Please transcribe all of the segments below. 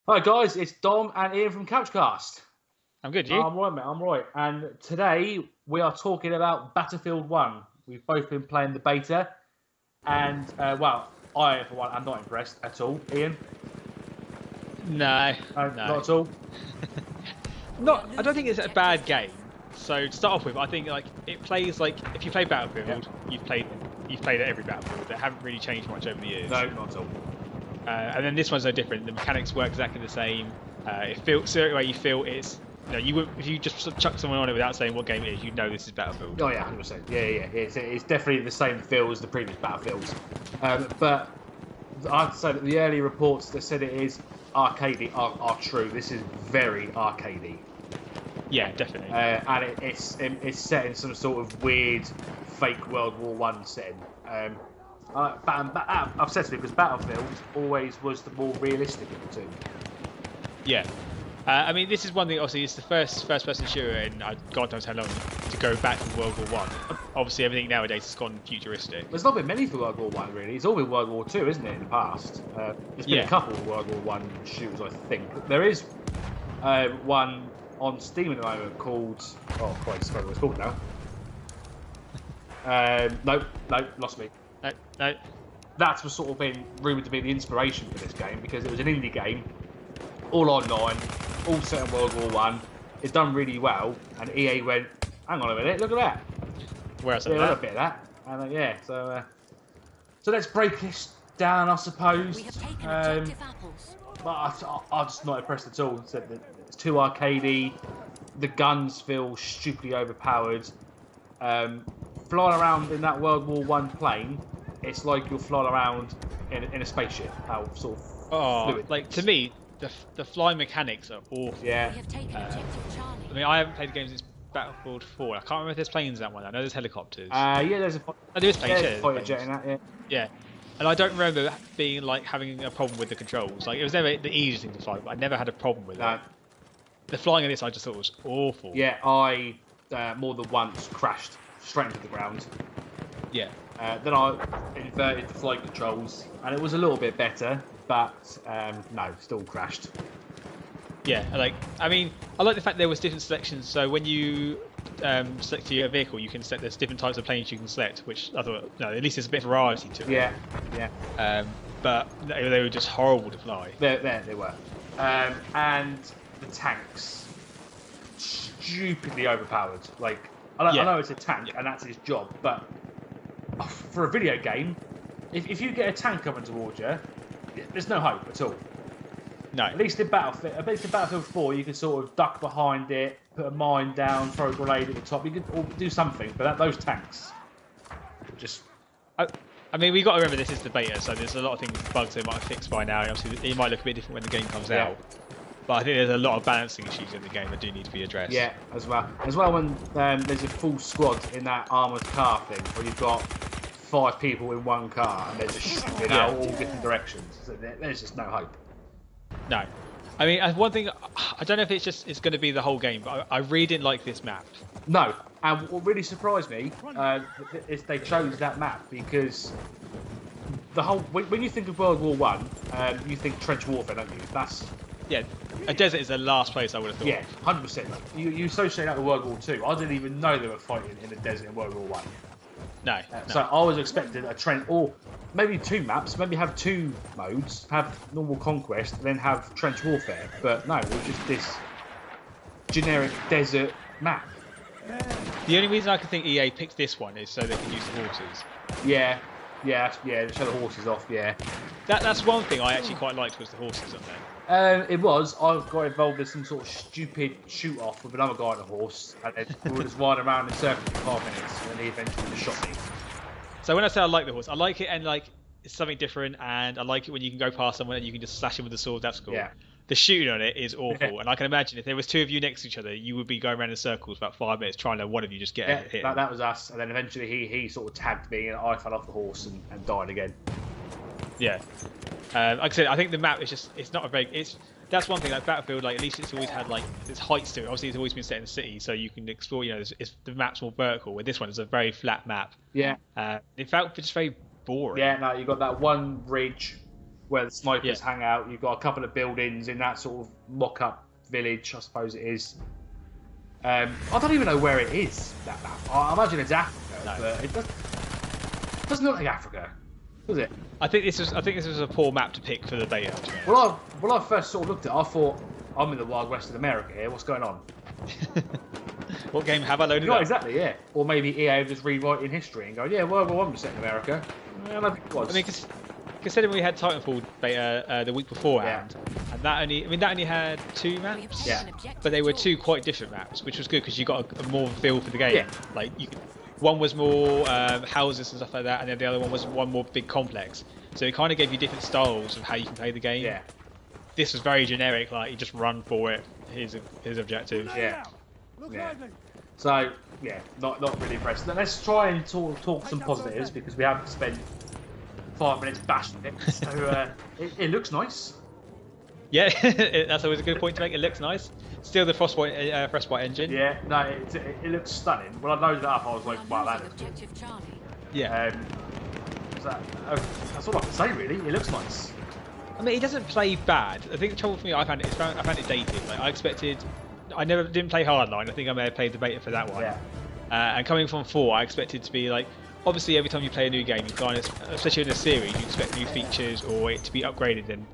Hi guys, it's Dom and Ian from Couchcast. I'm good, you? I'm right, mate. I'm right. And today we are talking about Battlefield 1. We've both been playing the beta, and I for one am not impressed at all. Ian, No, not no. at all. Not. I don't think it's a bad game. So to start off with, I think it plays like if you play Yeah. Battlefield, you've played every Battlefield. They haven't really changed much over the years. No, not at all. And then this one's no different. The mechanics work exactly the same. It feels certain way you feel it's. You would if you just chuck someone on it without saying what game it is, you know this is Battlefield. Oh yeah, 100%. Yeah. It's definitely the same feel as the previous Battlefields. But I'd say that the early reports that said it is arcadey are true. This is very arcadey. Yeah, definitely. And it's set in some sort of weird fake World War One setting. I've said to because Battlefield always was the more realistic of the two. Yeah. I mean, this is one thing. Obviously, it's the first-person shooter, and God knows how long to go back to World War One. Obviously, everything nowadays has gone futuristic. There's not been many for World War One really. It's all been World War Two, isn't it? In the past, there's been a couple of World War One shooters, I think. There is one on Steam at the moment called Christ, I forgot what it's called now. No, lost me. No. That's was sort of been rumoured to be the inspiration for this game because it was an indie game, all online, all set in World War One. It's done really well, and EA went, "Hang on a minute, look at that." Where else? Yeah, a little bit of that, and so let's break this down, I suppose. We have taken objective apples. But I'm just not impressed at all. It's too arcadey. The guns feel stupidly overpowered. Flying around in that World War One plane, it's like you're flying around in a spaceship. How sort of fluid. Like to me, the flying mechanics are awful. Yeah. We have taken objective Charlie. I mean, I haven't played the game since Battlefield 4. I can't remember if there's planes in that one. I know there's helicopters. Yeah, there's a There is planes. there's a fighter planes. jet in that. Yeah. Yeah. And I don't remember being like having a problem with the controls. Like it was never the easiest thing to fly, but I never had a problem with it. The flying of this, I just thought was awful. Yeah, I more than once crashed straight into the ground. Yeah. Then I inverted the flight controls, and it was a little bit better, but no, still crashed. Yeah. I mean, I like the fact there was different selections. So when you select your vehicle, you can select there's different types of planes you can select, which I thought, no, at least there's a bit of variety to it. Yeah. But they were just horrible to fly. They were. And the tanks, stupidly overpowered. Like, I know it's a tank, and that's his job, but for a video game, if you get a tank coming towards you, there's no hope at all. No. At least in Battlefield 4, you can sort of duck behind it, put a mine down, throw a grenade at the top. You could do something, but those tanks, just. I mean, we got to remember this is the beta, so there's a lot of things, bugs they might have fixed by now. And obviously, it might look a bit different when the game comes out. But I think there's a lot of balancing issues in the game that do need to be addressed. Yeah, as well when there's a full squad in that armoured car thing, where you've got 5 people in one car and they're just shooting out all different directions. So there's just no hope. No. I mean, one thing, I don't know if it's going to be the whole game, but I really didn't like this map. No, and what really surprised me is they chose that map because when you think of World War One, you think trench warfare, don't you? Yeah, a desert is the last place I would have thought. Yeah, 100%. You associate that with World War Two. I didn't even know they were fighting in the desert in World War One. No. So I was expecting a trench, or maybe 2 maps, maybe have 2 modes, have normal conquest, then have trench warfare. But no, it was just this generic desert map. The only reason I can think EA picked this one is so they can use the horses. Yeah, show the horses off, yeah. That's one thing I actually quite liked was the horses on there. It was. I got involved in some sort of stupid shoot-off with another guy on a horse, and then we were just riding around in circles for 5 minutes, and he eventually just shot me. So when I say I like the horse, I like it and it's something different, and I like it when you can go past someone and you can just slash him with the sword. That's cool. Yeah. The shooting on it is awful, and I can imagine if there was 2 of you next to each other, you would be going around in circles for about 5 minutes trying to one of you just get a hit. That was us, and then eventually he sort of tagged me, and I fell off the horse and died again. Yeah. Like I said, I think the map is it's not a very that's one thing like Battlefield, at least it's always had there's heights to it. Obviously it's always been set in the city, so you can explore, the map's more vertical. With this one, it's a very flat map. Yeah. It felt just very boring. Yeah, no, you got that one ridge, where the snipers hang out. You've got a couple of buildings in that sort of mock-up village, I suppose it is. I don't even know where it is. That map. I imagine it's Africa, but it doesn't look like Africa, does it? I think this was a poor map to pick for the beta. When I first sort of looked at it, I thought, I'm in the Wild West of America here. What's going on? What game have I loaded Yeah, up? exactly, yeah. Or maybe EA just rewriting history and going, yeah, World War I was set in America. I don't think it was. I mean, considering we had Titanfall beta the week beforehand, and that only had 2 maps, but they were 2 quite different maps, which was good because you got a more feel for the game. Yeah. Like one was more houses and stuff like that, and then the other one was one more big complex. So it kind of gave you different styles of how you can play the game. Yeah. This was very generic, like you just run for it. Here's objective. Yeah. Yeah. So yeah, not really impressed. Let's try and talk some positives because we haven't spent 5 minutes bashing it. So it looks nice. Yeah, that's always a good point to make. It looks nice. Still the Frostbite engine. Yeah, no, it looks stunning. When I loaded it up, I was like, wow, that looks Objective Charlie. Yeah. That's all I can say, really. It looks nice. I mean, it doesn't play bad. I think the trouble for me, I found it dated. Like I didn't play Hardline. I think I may have played the beta for that one. Yeah. And coming from 4, I expected to be like, obviously every time you play a new game, you kind of, especially in a series, you expect new features or it to be upgraded. And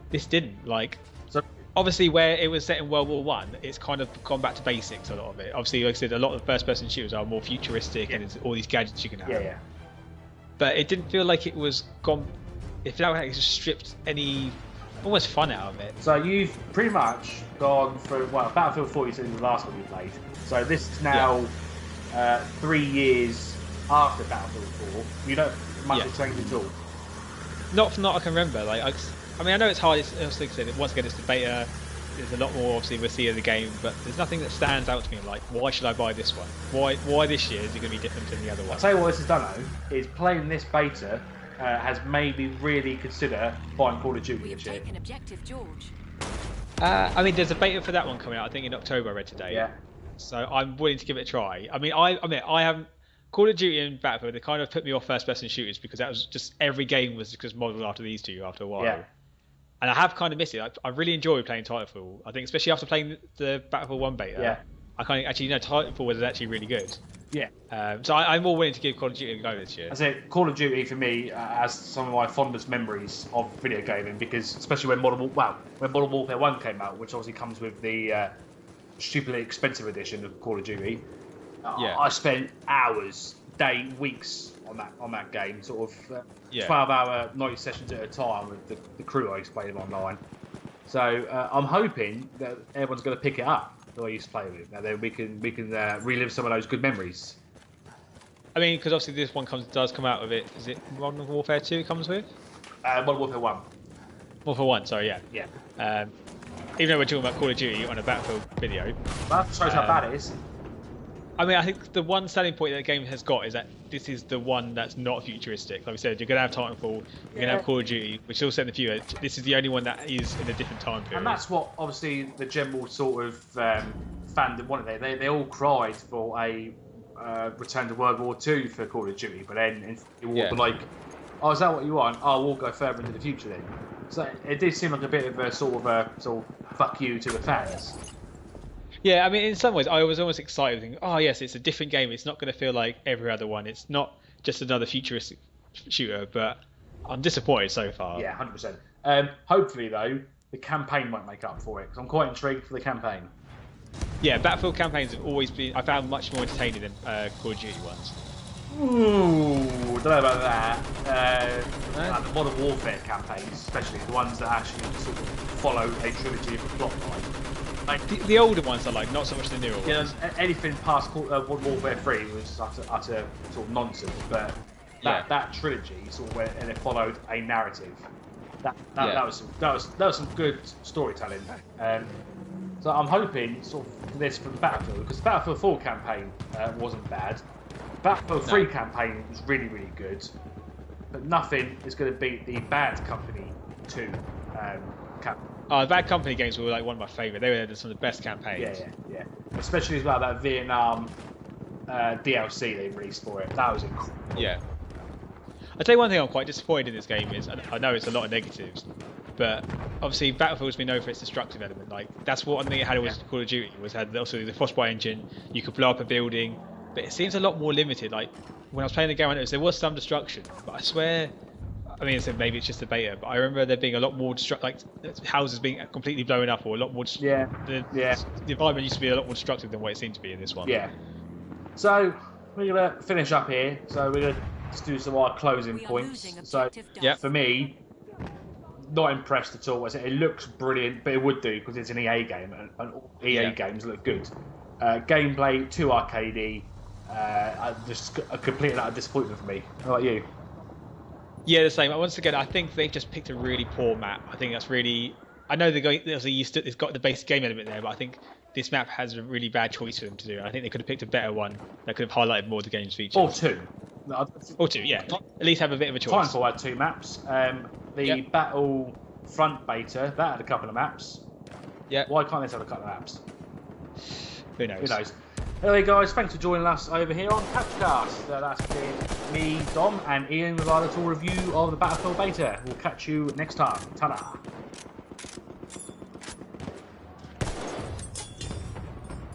this didn't. Like, So obviously where it was set in World War One, it's kind of gone back to basics. A lot of it. Obviously, like I said, a lot of first-person shooters are more futuristic and there's all these gadgets you can have. yeah. But it didn't feel like it was gone. It felt like it just stripped any almost fun out of it. So you've pretty much gone through, Battlefield 4 you said was the last one you played. So this is now 3 years after Battlefield 4. You don't much has changed at all. Not I can remember. Like I mean, I know it's hard. It's like I said, once again, it's the beta. There's a lot more obviously we'll see of the game, but there's nothing that stands out to me. Like, why should I buy this one? Why this year is it going to be different than the other one? I'll tell you what this has done though, is playing this beta has made me really consider buying Call of Duty We've this year. taken Objective George. I mean, there's a beta for that one coming out. I think in October. I read today. Yeah. So I'm willing to give it a try. I mean, I haven't. Call of Duty and Battlefield, they kind of put me off first-person shooters because that was just every game was just modelled after these two after a while. Yeah. And I have kind of missed it. I really enjoy playing Titanfall. I think especially after playing the Battlefield 1 beta. Yeah. I kind of actually Titanfall was actually really good. Yeah. So I'm more willing to give Call of Duty a go this year. I say Call of Duty for me has some of my fondest memories of video gaming because especially when Modern Warfare 1 came out, which obviously comes with the stupidly expensive edition of Call of Duty. Yeah. I spent hours, weeks on that game, sort of 12-hour night sessions at a time with the crew I used to play them online. So I'm hoping that everyone's going to pick it up that I used to play with. Now then we can relive some of those good memories. I mean, because obviously this one does come out with it. Is it Modern Warfare 2 it comes with? Modern Warfare 1. Warfare 1, sorry, yeah. Yeah. Even though we're talking about Call of Duty on a Battlefield video. That shows how bad it is. I mean, I think the one selling point that the game has got is that this is the one that's not futuristic. Like we said, you're going to have Titanfall, you're going to have Call of Duty, which is all set in the future. This is the only one that is in a different time period. And that's what, obviously, the general sort of fandom wanted. They all cried for a return to World War II for Call of Duty, but then Infinity War were like, oh, is that what you want? Oh, we'll go further into the future then. So it did seem like a bit of a sort of fuck you to the fans. Yeah, I mean, in some ways, I was almost excited, thinking, oh yes, it's a different game. It's not going to feel like every other one. It's not just another futuristic shooter, but I'm disappointed so far. Yeah, 100%. Hopefully, though, the campaign might make up for it, because I'm quite intrigued for the campaign. Yeah, Battlefield campaigns have always been, I found, much more entertaining than Call of Duty ones. Ooh, don't know about that. The Modern Warfare campaigns, especially the ones that actually sort of follow a trilogy of plot line. Like, the older ones are like, not so much the newer ones. Anything past Modern Warfare 3 was utter sort of nonsense, but that trilogy sort of went and it followed a narrative. That was some good storytelling. So I'm hoping sort of this from Battlefield, because the Battlefield 4 campaign wasn't bad. Battlefield 3 campaign was really, really good, but nothing is going to beat the Bad Company 2 campaign. The Bad Company games were like one of my favourite. They were some of the best campaigns. Yeah. Especially as well that Vietnam DLC they released for it. That was incredible. Yeah. I tell you one thing I'm quite disappointed in this game is, and I know it's a lot of negatives, but obviously Battlefield's been known for its destructive element. Like that's what I think it had with Call of Duty was had also the Frostbite engine. You could blow up a building, but it seems a lot more limited. Like when I was playing the game, I noticed there was some destruction, but I swear, I mean, maybe it's just a beta, but I remember there being a lot more like houses being completely blown up, or a lot more. The environment used to be a lot more destructive than what it seemed to be in this one. Yeah. So we're gonna finish up here. So we're gonna just do some of our closing We are points. losing So objective Yeah. for me, not impressed at all. It looks brilliant, but it would do because it's an EA game, and all EA games look good. Gameplay too arcadey. Just a complete and utter disappointment for me. How about you? Yeah, the same. Once again, I think they've just picked a really poor map. I think that's really. I know it's got the basic game element there, but I think this map has a really bad choice for them to do. I think they could have picked a better one that could have highlighted more of the game's features. Or two. Or two, yeah. At least have a bit of a choice. Titanfall had 2 maps. The Battle Front beta, that had a couple of maps. Yeah. Why can't this have a couple of maps? Who knows? Who knows? Anyway, guys, thanks for joining us over here on Capcast. That's been me, Dom, and Ian with our little review of the Battlefield beta. We'll catch you next time. Ta-da!